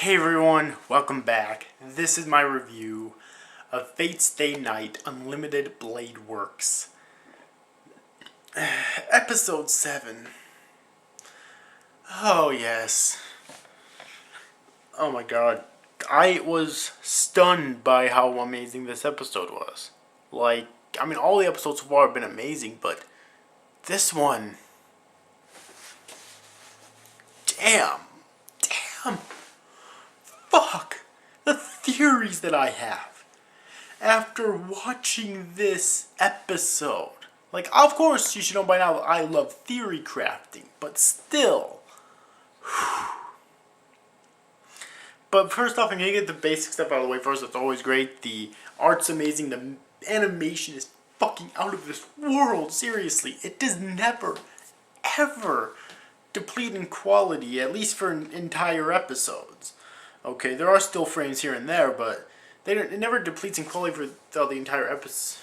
Hey everyone, welcome back. This is my review of Fate Stay Night Unlimited Blade Works. Episode 7. Oh yes. Oh my god. I was stunned by how amazing this episode was. All the episodes so far have been amazing, but this one... Damn. Fuck. The theories that I have after watching this episode. Of course, you should know by now that I love theory crafting, but still. But first off, I'm going to get the basic stuff out of the way first. It's always great. The art's amazing. The animation is fucking out of this world. Seriously, it does never, ever deplete in quality, at least for entire episodes. Okay, there are still frames here and there, but it never depletes in quality throughout entire episodes.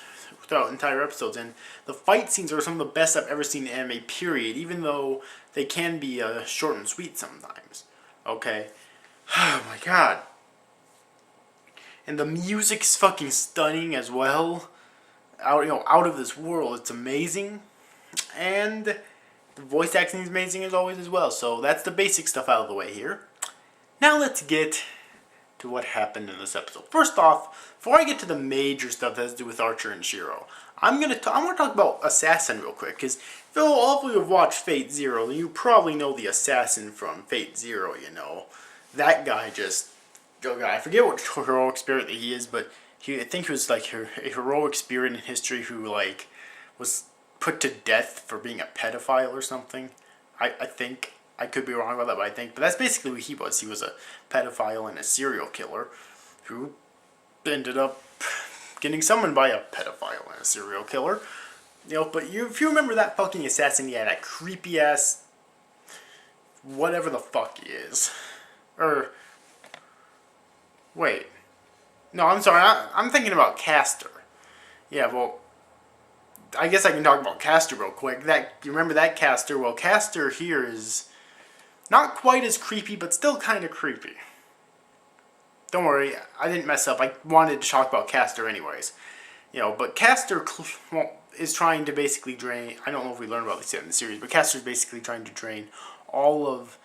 And the fight scenes are some of the best I've ever seen in anime, period, even though they can be short and sweet sometimes. Okay? Oh my god. And the music's fucking stunning as well. Out of this world. It's amazing. And the voice acting is amazing as always as well. So that's the basic stuff out of the way here. Now let's get to what happened in this episode. First off, before I get to the major stuff that has to do with Archer and Shiro, I want to talk about Assassin real quick, because if all of you have watched Fate Zero, then you probably know the Assassin from Fate Zero, you know. That guy I forget what heroic spirit that he is, but I think he was a heroic spirit in history who was put to death for being a pedophile or something. I think. I could be wrong about that, but that's basically what he was. He was a pedophile and a serial killer who ended up getting summoned by a pedophile and a serial killer. But if you remember that fucking assassin, yeah, that creepy ass whatever the fuck he is. Wait. No, I'm sorry. I'm thinking about Castor. Yeah, well, I guess I can talk about Castor real quick. You remember that Castor? Well, Castor here is not quite as creepy, but still kind of creepy. Don't worry, I didn't mess up. I wanted to talk about Castor anyways. But Castor is trying to basically drain... I don't know if we learned about this yet in the series, but Castor is basically trying to drain all of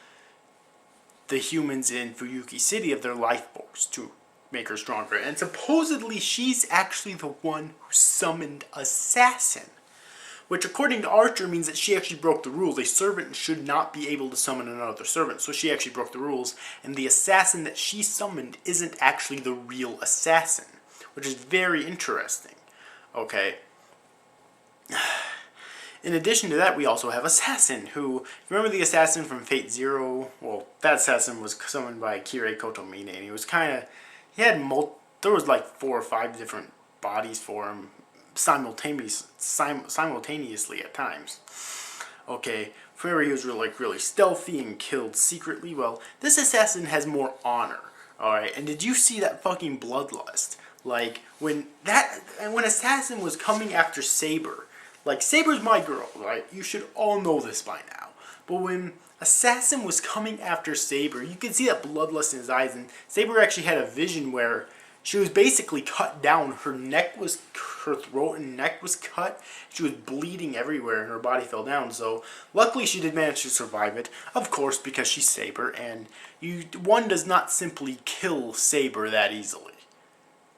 the humans in Fuyuki City of their life force to make her stronger. And supposedly she's actually the one who summoned Assassin. Which, according to Archer, means that she actually broke the rules. A servant should not be able to summon another servant. So she actually broke the rules. And the assassin that she summoned isn't actually the real assassin. Which is very interesting. Okay. In addition to that, we also have Assassin, who... Remember the assassin from Fate Zero? Well, that assassin was summoned by Kirei Kotomine. And he was kind of... there was 4 or 5 different bodies for him. Simultaneously at times. Okay, where he was really stealthy and killed secretly. Well, this assassin has more honor. Alright, and did you see that fucking bloodlust? When Assassin was coming after Saber. Saber's my girl, right? You should all know this by now. But when Assassin was coming after Saber, you could see that bloodlust in his eyes, and Saber actually had a vision where she was basically cut down. Her throat and neck was cut. She was bleeding everywhere and her body fell down. So luckily she did manage to survive it. Of course, because she's Saber, and one does not simply kill Saber that easily.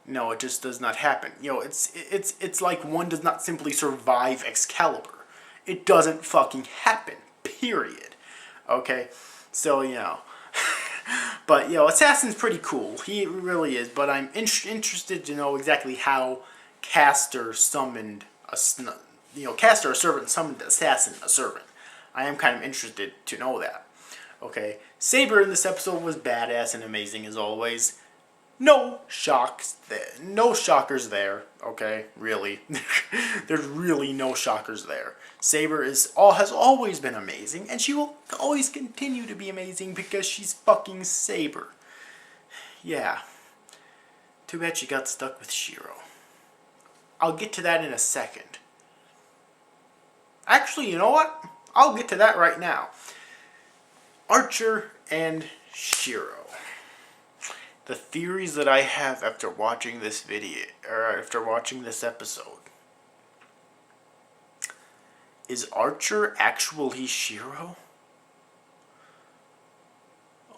No, it just does not happen. It's like one does not simply survive Excalibur. It doesn't fucking happen. Period. Okay? So, But, Assassin's pretty cool. He really is. But I'm interested to know exactly how Castor summoned Castor, a servant, summoned Assassin, a servant. I am kind of interested to know that. Okay. Saber in this episode was badass and amazing as always. No shockers there. Okay, really. There's really no shockers there. Saber has always been amazing, and she will always continue to be amazing because she's fucking Saber. Yeah. Too bad she got stuck with Shiro. I'll get to that in a second. Actually, you know what? I'll get to that right now. Archer and Shiro. the theories that I have after watching this video, or after watching this episode. Is Archer actually Shiro?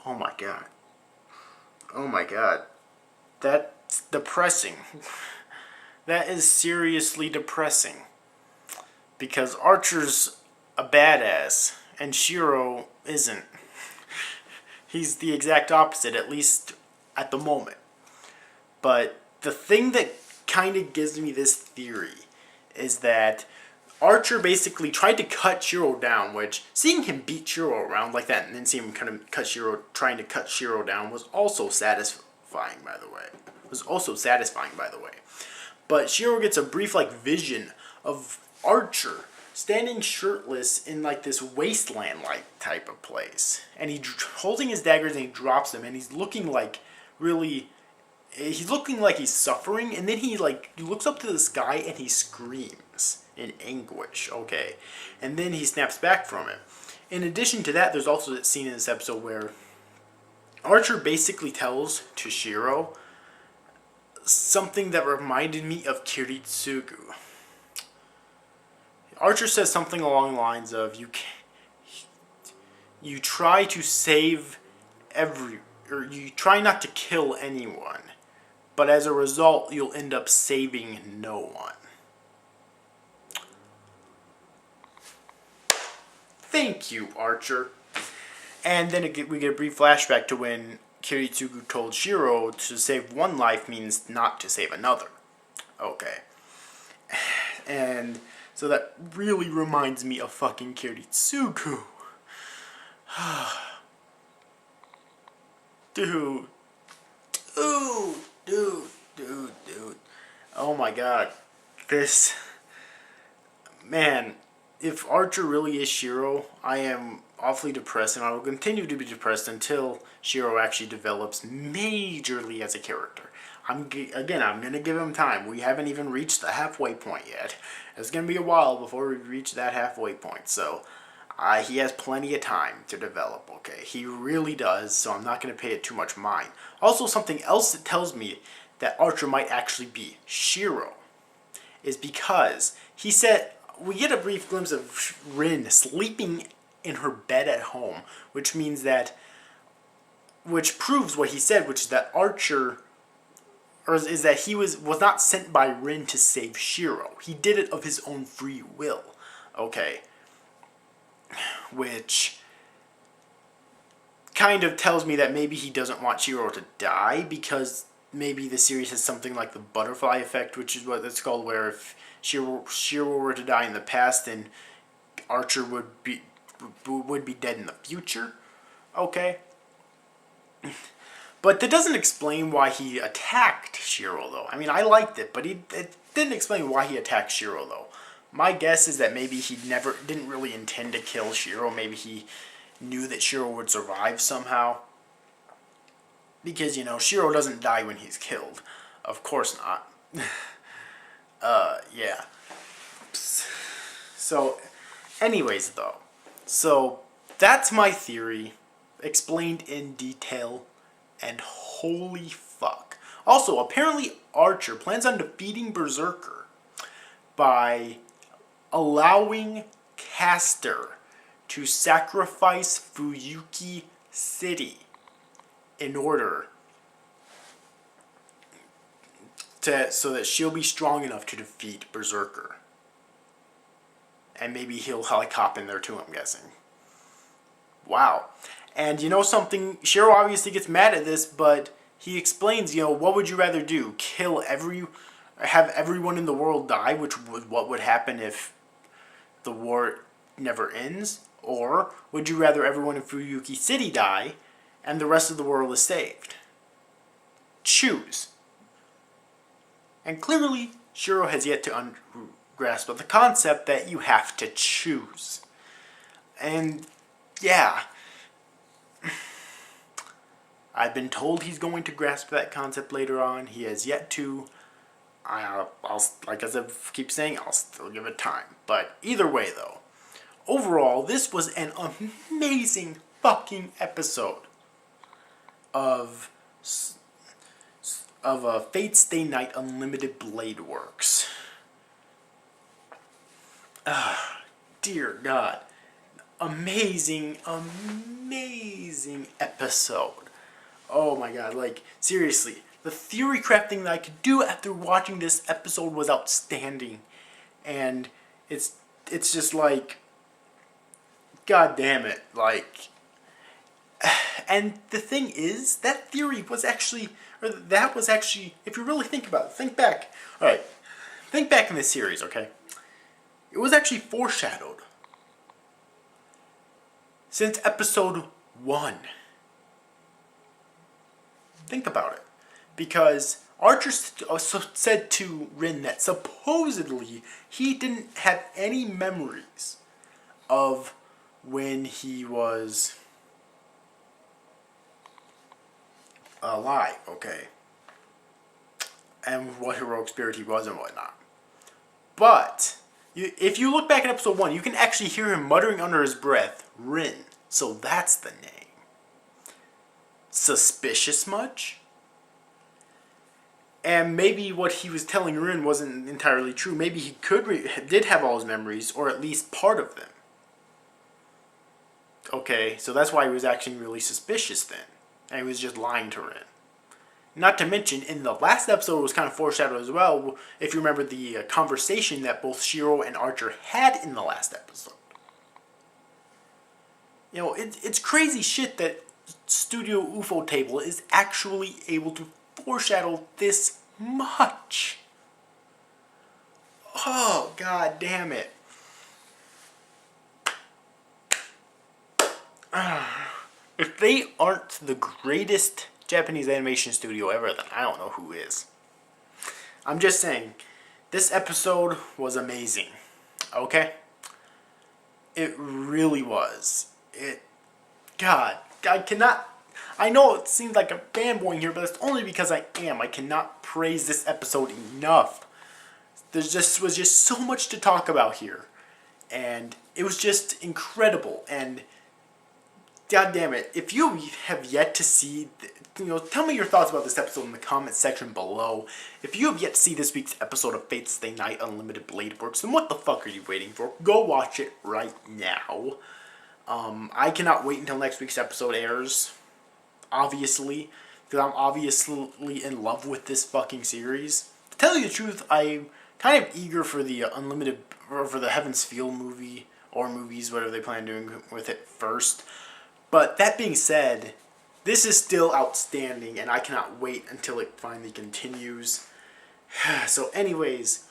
Oh my god. Oh my god. That's depressing. That is seriously depressing. Because Archer's a badass, and Shiro isn't. He's the exact opposite, at least at the moment. But the thing that kind of gives me this theory is that Archer basically tried to cut Shiro down, which, seeing him beat Shiro around like that and then seeing him kind of trying to cut Shiro down was also satisfying, by the way. But Shiro gets a brief, vision of Archer standing shirtless in, this wasteland-like type of place. And he's holding his daggers and he drops them, and he's looking like he's suffering, and then he looks up to the sky and he screams in anguish, okay? And then he snaps back from it. In addition to that, there's also that scene in this episode where Archer basically tells to Shiro something that reminded me of Kiritsugu. Archer says something along the lines of, you try to save you try not to kill anyone, but as a result, you'll end up saving no one. Thank you, Archer. And then we get a brief flashback to when Kiritsugu told Shiro to save one life means not to save another. Okay. And so that really reminds me of fucking Kiritsugu. Dude. Oh my god. Man, if Archer really is Shiro, I am awfully depressed, and I will continue to be depressed until Shiro actually develops majorly as a character. I'm going to give him time. We haven't even reached the halfway point yet. It's going to be a while before we reach that halfway point, so he has plenty of time to develop, okay? He really does, so I'm not going to pay it too much mind. Also, something else that tells me that Archer might actually be Shiro is because he said, we get a brief glimpse of Rin sleeping in her bed at home, which proves what he said, which is that Archer, or is that he was not sent by Rin to save Shiro. He did it of his own free will, okay? Which kind of tells me that maybe he doesn't want Shiro to die, because maybe the series has something like the butterfly effect, which is what it's called, where if Shiro were to die in the past, then Archer would be dead in the future. Okay. But that doesn't explain why he attacked Shiro, though. I mean, I liked it, but it didn't explain why he attacked Shiro, though. My guess is that maybe he didn't really intend to kill Shiro. Maybe he knew that Shiro would survive somehow. Because, Shiro doesn't die when he's killed. Of course not. Yeah. So, anyways, though. So, that's my theory, explained in detail, and holy fuck. Also, apparently Archer plans on defeating Berserker by allowing Castor to sacrifice Fuyuki City in order so that she'll be strong enough to defeat Berserker. And maybe he'll hop in there too, I'm guessing. Wow. And you know something? Shiro obviously gets mad at this, but he explains, what would you rather do? Have everyone in the world die, what would happen if the war never ends? Or would you rather everyone in Fuyuki City die and the rest of the world is saved? Choose. And clearly, Shiro has yet to grasp the concept that you have to choose. And, yeah. I've been told he's going to grasp that concept later on. He has yet to. I'll like as I keep saying, I'll still give it time. But either way, though, overall, this was an amazing fucking episode of of Fate Stay Night Unlimited Blade Works. Dear God. Amazing, amazing episode. Oh my God, like, seriously. The theory crafting that I could do after watching this episode was outstanding. And it's just like, God damn it, like... And the thing is, that theory was actually, if you really think about it, think back. Alright, think back in this series, okay? It was actually foreshadowed since episode 1. Think about it. Because Archer said to Rin that supposedly he didn't have any memories of when he was alive, okay? And what heroic spirit he was and whatnot. But if you look back at episode 1, you can actually hear him muttering under his breath, Rin. So that's the name. Suspicious much? And maybe what he was telling Rin wasn't entirely true. Maybe he did have all his memories, or at least part of them. Okay, so that's why he was acting really suspicious then. And he was just lying to Rin. Not to mention, in the last episode, it was kind of foreshadowed as well, if you remember the conversation that both Shiro and Archer had in the last episode. You know, it's crazy shit that Studio Ufotable is actually able to foreshadow this much. Oh, God damn it. If they aren't the greatest Japanese animation studio ever, then I don't know who is. I'm just saying, this episode was amazing. Okay? It really was. God, I cannot... I know it seems like a fanboying here, but it's only because I am. I cannot praise this episode enough. Was just so much to talk about here. And it was just incredible. And God damn it, if you have yet to see, tell me your thoughts about this episode in the comment section below. If you have yet to see this week's episode of Fate Stay Night Unlimited Blade Works, then what the fuck are you waiting for? Go watch it right now. I cannot wait until next week's episode airs. Obviously, because I'm obviously in love with this fucking series. To tell you the truth, I'm kind of eager for the Unlimited, or for the Heaven's Feel movie, or movies, whatever they plan on doing with it first. But that being said, this is still outstanding, and I cannot wait until it finally continues. So anyways,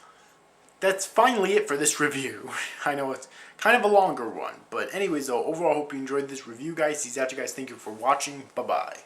that's finally it for this review. I know it's kind of a longer one, but anyways though, overall I hope you enjoyed this review, guys. These out you guys, thank you for watching. Bye bye.